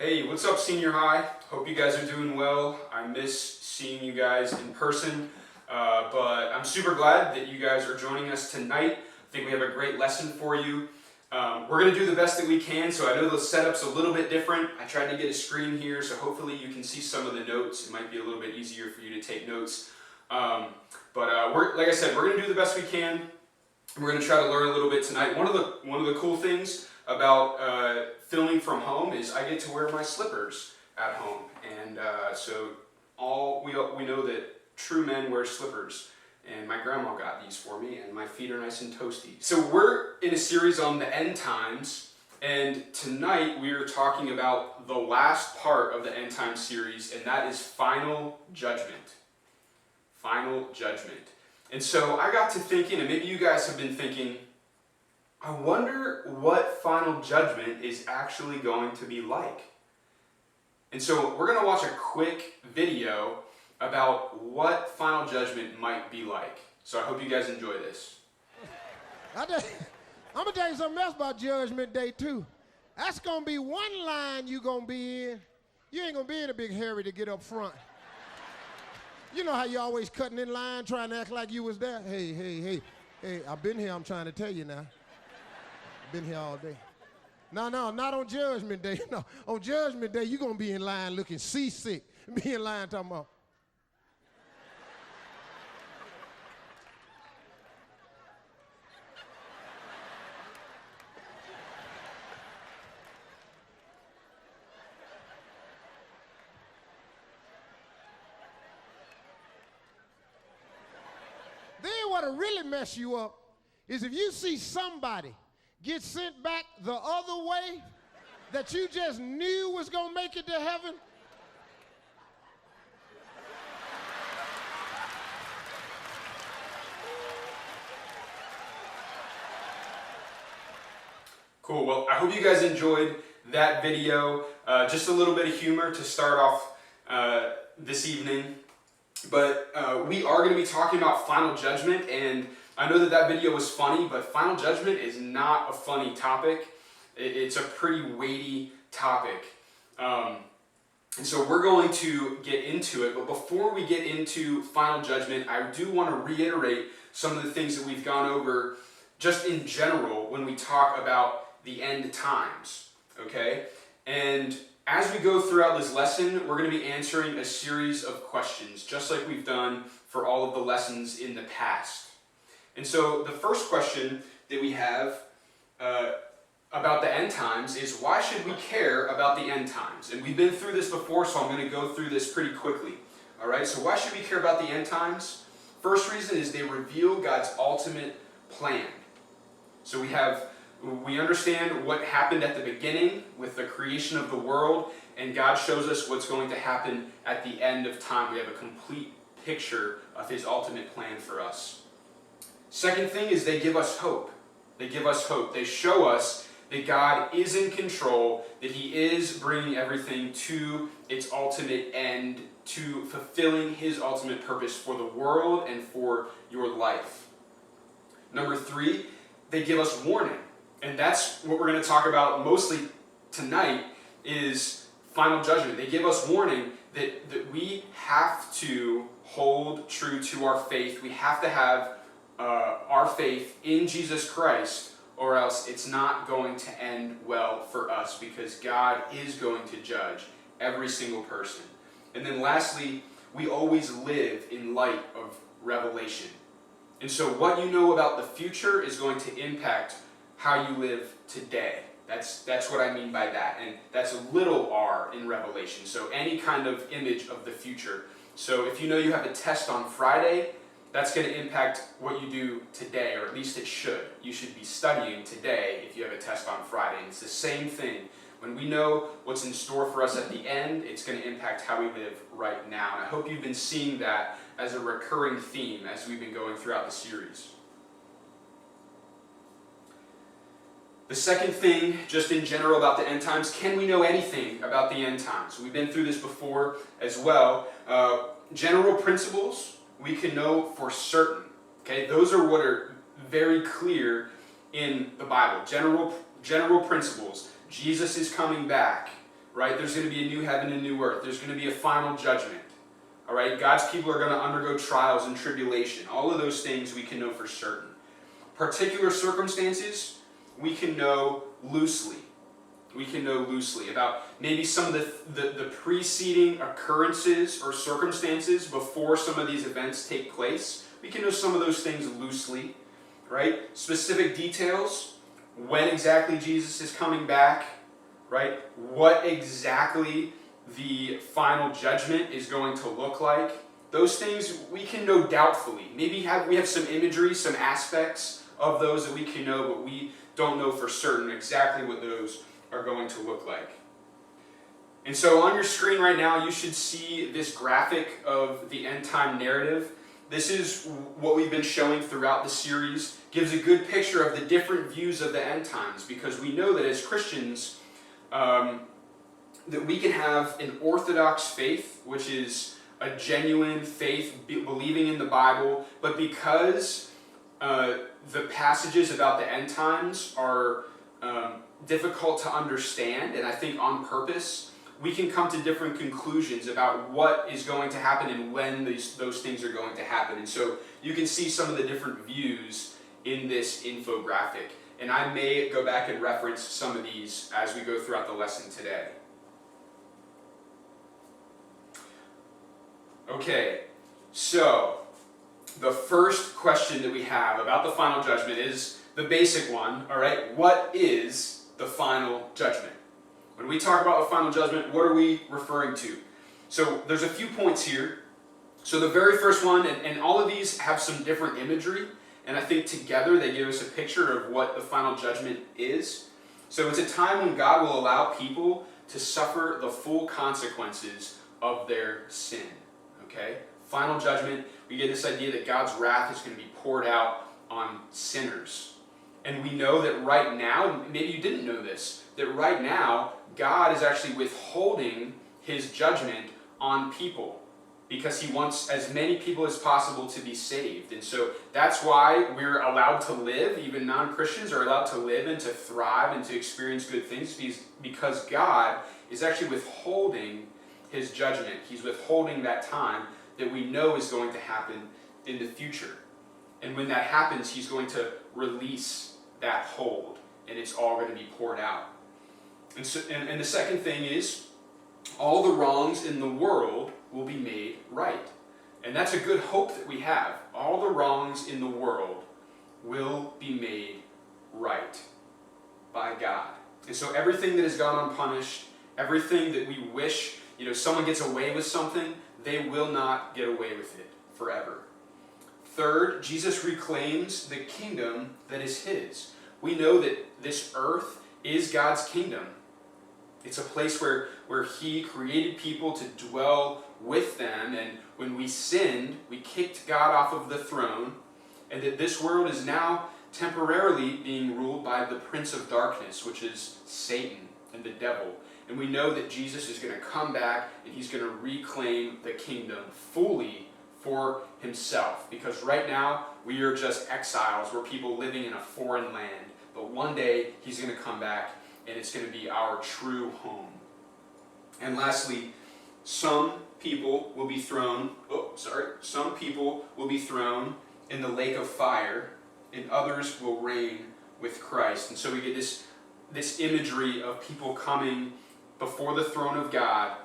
Hey, what's up, senior high? Hope you guys are doing well. I miss seeing you guys in person, but I'm super glad that you guys are joining us tonight. I think we have a great lesson for you. We're going to do the best that we can, so I know the setup's a little bit different. I tried to get a screen here, so hopefully you can see some of the notes. It might be a little bit easier for you to take notes. Like I said, we're going to do the best we can. We're going to try to learn a little bit tonight. One of the cool things about filming from home is I get to wear my slippers at home, and so we know that true men wear slippers, and my grandma got these for me, and my feet are nice and toasty. So we're in a series on the end times, and tonight we are talking about the last part of the end time series, and that is Final Judgment. Final Judgment. And so I got to thinking, and maybe you guys have been thinking, I wonder what Final Judgment is actually going to be like. And so we're going to watch a quick video about what Final Judgment might be like. So I hope you guys enjoy this. I'm going to tell you something else about Judgment Day, too. That's going to be one line you're going to be in. You ain't going to be in a big hurry to get up front. You know how you always cutting in line, trying to act like you was there? Hey, I've been here, I'm trying to tell you now. I've been here all day. No, not on Judgment Day. No, on Judgment Day, you're going to be in line looking seasick. Be in line talking about, then what'll really mess you up is if you see somebody get sent back the other way that you just knew was going to make it to heaven. Cool. Well, I hope you guys enjoyed that video. Just a little bit of humor to start off this evening. But we are going to be talking about Final Judgment, and I know that video was funny, but Final Judgment is not a funny topic. It's a pretty weighty topic. And so we're going to get into it, but before we get into Final Judgment, I do want to reiterate some of the things that we've gone over just in general when we talk about the end times, okay? And as we go throughout this lesson, we're going to be answering a series of questions, just like we've done for all of the lessons in the past. And so the first question that we have about the end times is, why should we care about the end times? And we've been through this before, so I'm going to go through this pretty quickly. All right, so why should we care about the end times? First reason is they reveal God's ultimate plan. So we understand what happened at the beginning with the creation of the world, and God shows us what's going to happen at the end of time. We have a complete picture of His ultimate plan for us. Second thing is they give us hope. They give us hope. They show us that God is in control, that He is bringing everything to its ultimate end, to fulfilling His ultimate purpose for the world and for your life. Number three, they give us warning. And that's what we're going to talk about mostly tonight, is Final Judgment. They give us warning that we have to hold true to our faith. We have to have our faith in Jesus Christ, or else it's not going to end well for us, because God is going to judge every single person. And then lastly, we always live in light of revelation. And so what you know about the future is going to impact how you live today. That's what I mean by that. And that's a little r in Revelation. So any kind of image of the future. So if you know you have a test on Friday, that's going to impact what you do today, or at least it should. You should be studying today if you have a test on Friday. And it's the same thing. When we know what's in store for us at the end, it's going to impact how we live right now. And I hope you've been seeing that as a recurring theme as we've been going throughout the series. The second thing, just in general about the end times, can we know anything about the end times? We've been through this before as well. General principles we can know for certain. Okay, those are what are very clear in the Bible. General principles. Jesus is coming back. right? There's going to be a new heaven and new earth. There's going to be a final judgment. All right? God's people are going to undergo trials and tribulation. All of those things we can know for certain. Particular circumstances, we can know loosely. We can know loosely about maybe some of the preceding occurrences or circumstances before some of these events take place. We can know some of those things loosely, right? Specific details, when exactly Jesus is coming back, right? What exactly the final judgment is going to look like. Those things we can know doubtfully. Maybe we have some imagery, some aspects of those that we can know, but we don't know for certain exactly what those are going to look like. And so on your screen right now, you should see this graphic of the end time narrative. This is what we've been showing throughout the series. Gives a good picture of the different views of the end times, because we know that as Christians, that we can have an orthodox faith, which is a genuine faith, believing in the Bible, but because the passages about the end times are difficult to understand, and I think on purpose, we can come to different conclusions about what is going to happen and when those things are going to happen. And so you can see some of the different views in this infographic. And I may go back and reference some of these as we go throughout the lesson today. Okay, so the first question that we have about the final judgment is the basic one, all right? What is the final judgment? When we talk about the final judgment, what are we referring to? So there's a few points here. So the very first one, and all of these have some different imagery, and I think together they give us a picture of what the final judgment is. So it's a time when God will allow people to suffer the full consequences of their sin. Okay? Final judgment, we get this idea that God's wrath is going to be poured out on sinners. And we know that right now, and maybe you didn't know this, that right now, God is actually withholding his judgment on people because he wants as many people as possible to be saved. And so that's why we're allowed to live, even non-Christians are allowed to live and to thrive and to experience good things, because God is actually withholding his judgment. He's withholding that time that we know is going to happen in the future. And when that happens, he's going to release that hold, and it's all going to be poured out. And the second thing is, all the wrongs in the world will be made right. And that's a good hope that we have. All the wrongs in the world will be made right by God. And so everything that has gone unpunished, everything that we wish, someone gets away with something, they will not get away with it forever. Third, Jesus reclaims the kingdom that is his. We know that this earth is God's kingdom. It's a place where he created people to dwell with them, and when we sinned, we kicked God off of the throne, and that this world is now temporarily being ruled by the prince of darkness, which is Satan and the devil. And we know that Jesus is going to come back and he's going to reclaim the kingdom fully for himself. Because right now, we are just exiles. We're people living in a foreign land. But one day, he's going to come back and it's going to be our true home. And lastly, some people will be thrown in the lake of fire, and others will reign with Christ. And so we get this imagery of people coming before the throne of God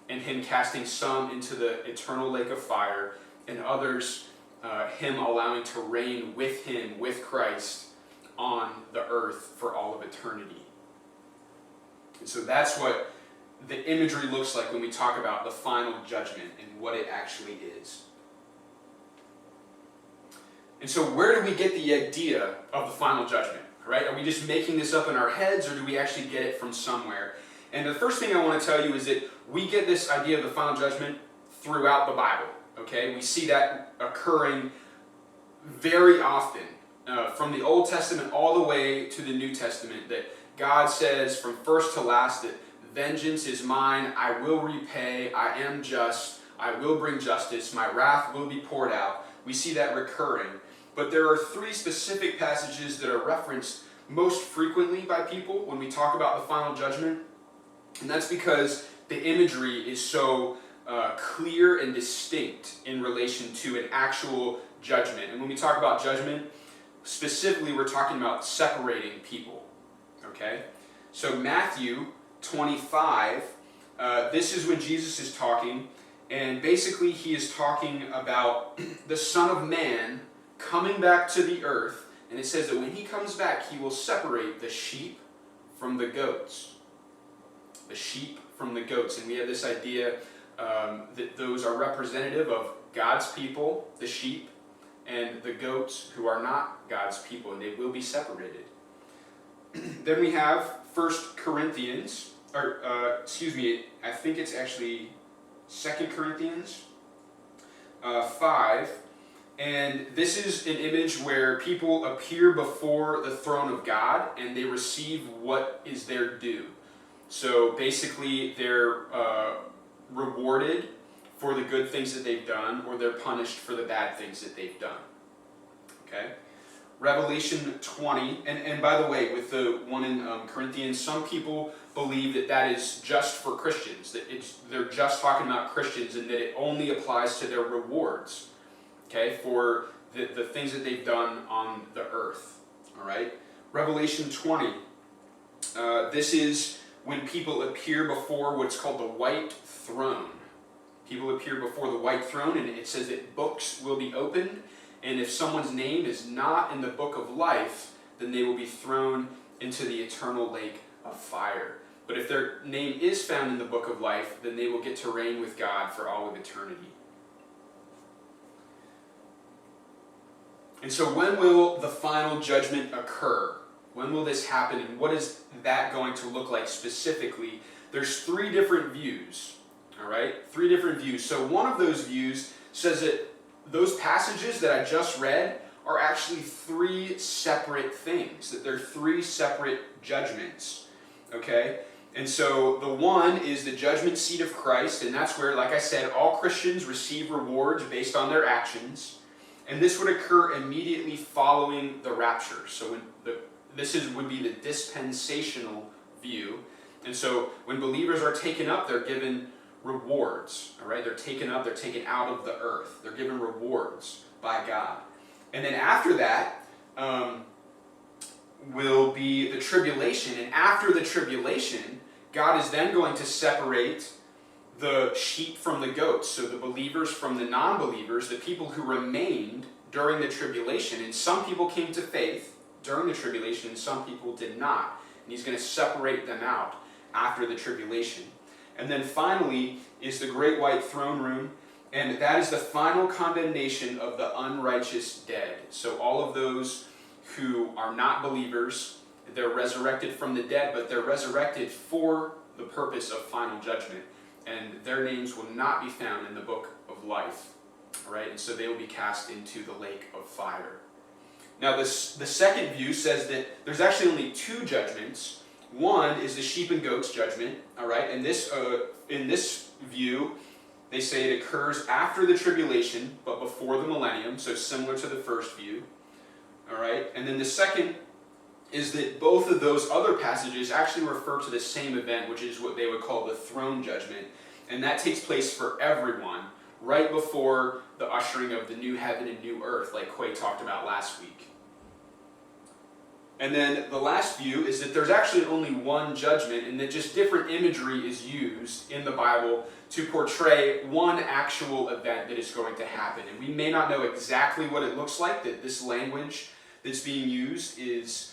and him casting some into the eternal lake of fire, and others him allowing to reign with him, with Christ, on the earth for all of eternity. And so that's what the imagery looks like when we talk about the final judgment and what it actually is. And so where do we get the idea of the final judgment? Right? Are we just making this up in our heads, or do we actually get it from somewhere? And the first thing I want to tell you is that we get this idea of the final judgment throughout the Bible. Okay? We see that occurring very often, from the Old Testament all the way to the New Testament, that God says from first to last that vengeance is mine, I will repay, I am just, I will bring justice, my wrath will be poured out. We see that recurring. But there are three specific passages that are referenced most frequently by people when we talk about the final judgment. And that's because the imagery is so clear and distinct in relation to an actual judgment. And when we talk about judgment, specifically we're talking about separating people. Okay? So Matthew 25, this is when Jesus is talking, and basically he is talking about the Son of Man coming back to the earth, and it says that when he comes back, he will separate the sheep from the goats. The sheep from the goats. And we have this idea that those are representative of God's people, the sheep, and the goats who are not God's people, and they will be separated. Then we have 1 Corinthians, I think it's actually 2 Corinthians 5. And this is an image where people appear before the throne of God and they receive what is their due. So basically they're rewarded for the good things that they've done, or they're punished for the bad things that they've done. Okay? Revelation 20, and by the way, with the one in Corinthians, some people believe that that is just for Christians, that they're just talking about Christians and that it only applies to their rewards, okay, for the things that they've done on the earth. All right? Revelation 20, this is when people appear before what's called the white throne. People appear before the white throne, and it says that books will be opened, and if someone's name is not in the book of life, then they will be thrown into the eternal lake of fire. But if their name is found in the book of life, then they will get to reign with God for all of eternity. And so when will the final judgment occur? When will this happen, and what is that going to look like specifically? There's 3 different views, all right? 3 different views. So one of those views says that those passages that I just read are actually 3 separate things, that they're 3 separate judgments, okay? And so the one is the judgment seat of Christ, and that's where, like I said, all Christians receive rewards based on their actions, and this would occur immediately following the rapture. So when would be the dispensational view, and so when believers are taken up, they're given rewards, all right? They're taken up, they're taken out of the earth. They're given rewards by God. And then after that will be the tribulation. And after the tribulation, God is then going to separate the sheep from the goats. So the believers from the non-believers, the people who remained during the tribulation. And some people came to faith during the tribulation, and some people did not. And he's going to separate them out after the tribulation. And then finally is the great white throne room, and that is the final condemnation of the unrighteous dead. So all of those who are not believers, they're resurrected from the dead, but they're resurrected for the purpose of final judgment. And their names will not be found in the book of life. All right? And so they will be cast into the lake of fire. Now the second view says that there's actually only 2 judgments. One is the sheep and goats judgment, all right? And this, in this view, they say it occurs after the tribulation, but before the millennium, so similar to the first view, all right? And then the second is that both of those other passages actually refer to the same event, which is what they would call the throne judgment, and that takes place for everyone right before the ushering of the new heaven and new earth, like Quay talked about last week. And then the last view is that there's actually only one judgment, and that just different imagery is used in the Bible to portray one actual event that is going to happen. And we may not know exactly what it looks like, that this language that's being used is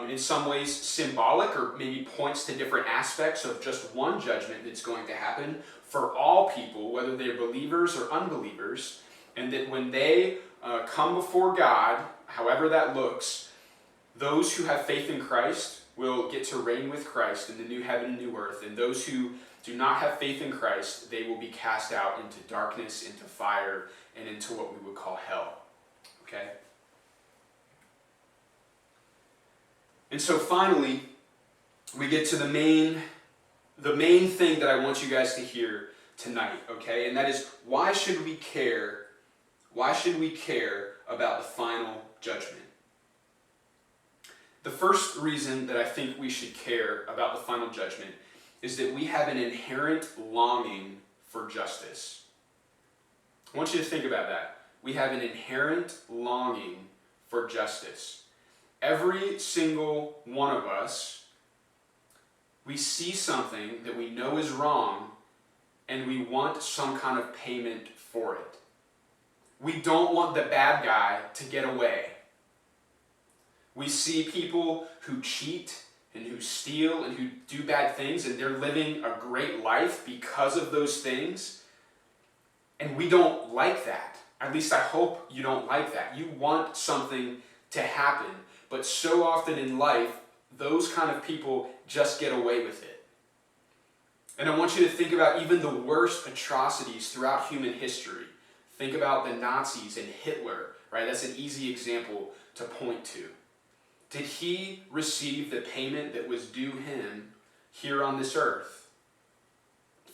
in some ways symbolic, or maybe points to different aspects of just one judgment that's going to happen for all people, whether they're believers or unbelievers, and that when they come before God, however that looks, those who have faith in Christ will get to reign with Christ in the new heaven and new earth, and those who do not have faith in Christ, they will be cast out into darkness, into fire, and into what we would call hell. Okay? And so finally, we get to the main thing that I want you guys to hear tonight, okay? And that is, why should we care? Why should we care about the final judgment? The first reason that I think we should care about the final judgment is that we have an inherent longing for justice. I want you to think about that. We have an inherent longing for justice. Every single one of us, we see something that we know is wrong, and we want some kind of payment for it. We don't want the bad guy to get away. We see people who cheat and who steal and who do bad things, and they're living a great life because of those things. And we don't like that. At least I hope you don't like that. You want something to happen. But so often in life, those kind of people just get away with it. And I want you to think about even the worst atrocities throughout human history. Think about the Nazis and Hitler, right? That's an easy example to point to. Did he receive the payment that was due him here on this earth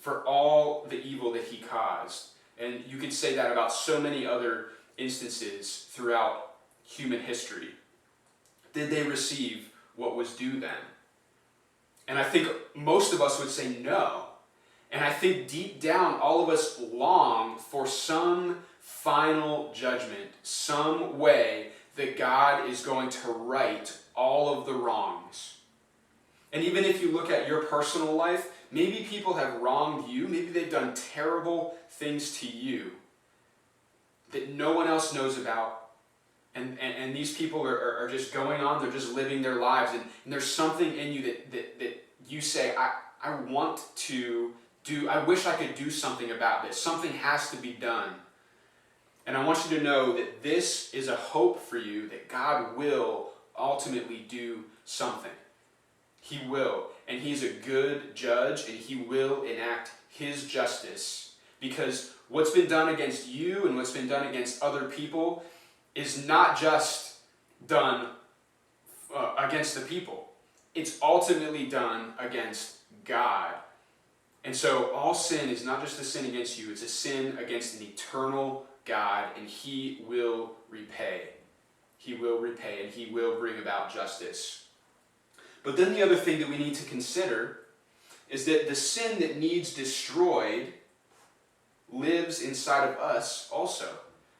for all the evil that he caused? And you could say that about so many other instances throughout human history. Did they receive what was due them? And I think most of us would say no. And I think deep down, all of us long for some final judgment, some way that God is going to right all of the wrongs. And even if you look at your personal life, maybe people have wronged you, maybe they've done terrible things to you that no one else knows about. And these people are just going on, they're just living their lives. And there's something in you that you say, I want to do, I wish I could do something about this. Something has to be done. And I want you to know that this is a hope for you, that God will ultimately do something. He will. And he's a good judge, and he will enact his justice. Because what's been done against you and what's been done against other people is not just done against the people. It's ultimately done against God. And so all sin is not just a sin against you, it's a sin against an eternal God, and he will repay. He will repay, and he will bring about justice. But then the other thing that we need to consider is that the sin that needs destroyed lives inside of us also.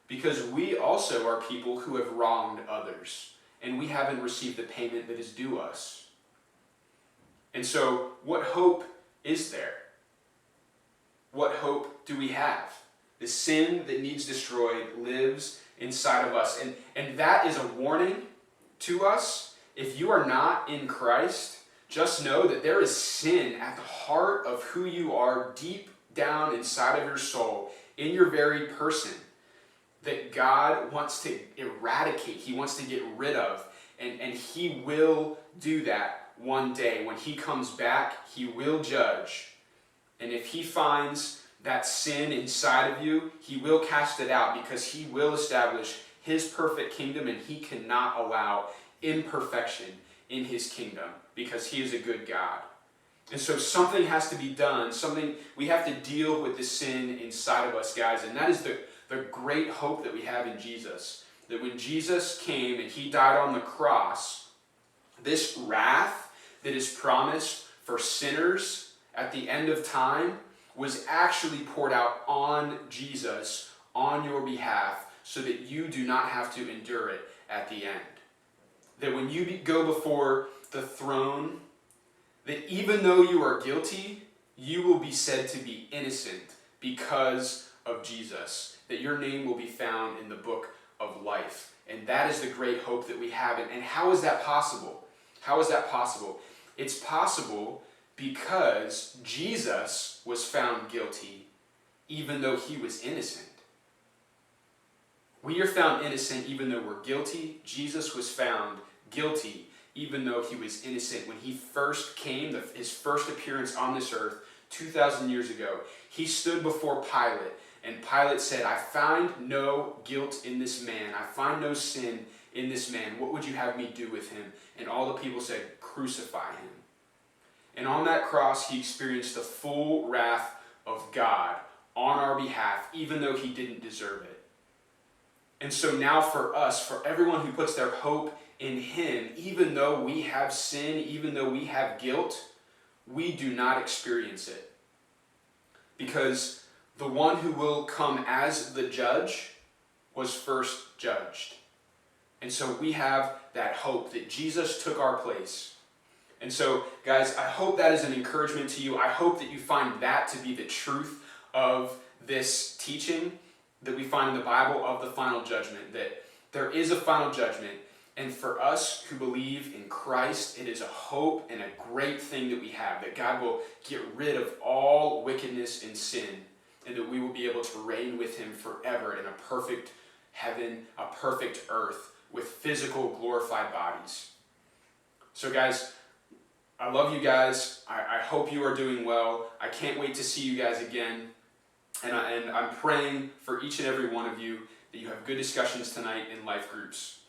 Because we also are people who have wronged others, and we haven't received the payment that is due us. And so, what hope is there? What hope do we have? The sin that needs destroyed lives inside of us. And that is a warning to us. If you are not in Christ, just know that there is sin at the heart of who you are, deep down inside of your soul, in your very person, that God wants to eradicate, he wants to get rid of, and he will do that one day. When he comes back, he will judge. And if he finds that sin inside of you, he will cast it out, because he will establish his perfect kingdom, and he cannot allow imperfection in his kingdom, because he is a good God. And so something has to be done, we have to deal with the sin inside of us, guys, and that is the great hope that we have in Jesus. That when Jesus came and he died on the cross, this wrath that is promised for sinners at the end of time was actually poured out on Jesus on your behalf, so that you do not have to endure it at the end. That when you go before the throne, that even though you are guilty, you will be said to be innocent because of Jesus. That your name will be found in the book of life. And that is the great hope that we have. And how is that possible? How is that possible? It's possible because Jesus was found guilty even though he was innocent. We are found innocent even though we're guilty. Jesus was found guilty even though he was innocent. When he first came, his first appearance on this earth 2,000 years ago, he stood before Pilate, and Pilate said, I find no guilt in this man. I find no sin in this man. What would you have me do with him? And all the people said, crucify him. And on that cross, he experienced the full wrath of God on our behalf, even though he didn't deserve it. And so now for us, for everyone who puts their hope in him, even though we have sin, even though we have guilt, we do not experience it. Because the one who will come as the judge was first judged. And so we have that hope that Jesus took our place. And so, guys, I hope that is an encouragement to you. I hope that you find that to be the truth of this teaching that we find in the Bible of the final judgment, that there is a final judgment. And for us who believe in Christ, it is a hope and a great thing that we have, that God will get rid of all wickedness and sin, and that we will be able to reign with him forever in a perfect heaven, a perfect earth, with physical glorified bodies. So guys, I love you guys. I hope you are doing well. I can't wait to see you guys again. And I'm praying for each and every one of you that you have good discussions tonight in life groups.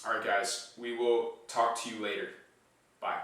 All right, guys, we will talk to you later. Bye.